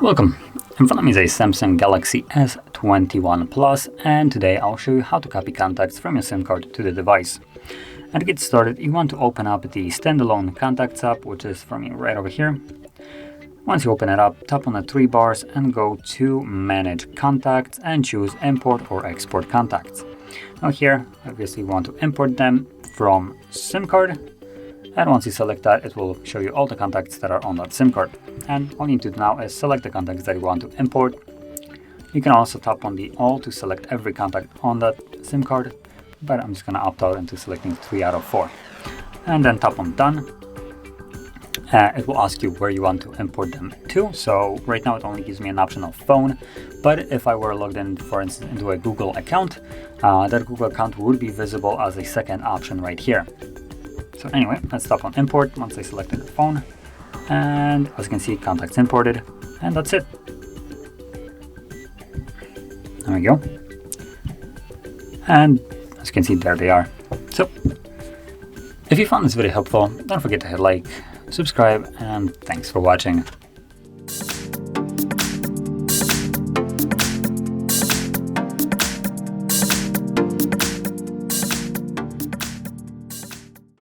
Welcome! In front of me is a Samsung Galaxy S21 Plus, and today I'll show you how to copy contacts from your SIM card to the device. And to get started, you want to open up the standalone contacts app, which is for me right over here. Once you open it up, tap on the three bars and go to Manage Contacts and choose Import or Export Contacts. Now here, obviously you want to import them from SIM card. And once you select that, it will show you all the contacts that are on that SIM card. And all you need to do now is select the contacts that you want to import. You can also tap on the All to select every contact on that SIM card, but I'm just going to opt out into selecting 3 out of 4. And then tap on Done. It will ask you where you want to import them to. So right now it only gives me an option of phone, but if I were logged in, for instance, into a Google account, that Google account would be visible as a second option right here. So anyway, let's tap on import once I selected the phone, and as you can see, contacts imported, and that's it. There we go. And as you can see, there they are. So if you found this video helpful, don't forget to hit like, subscribe, and thanks for watching.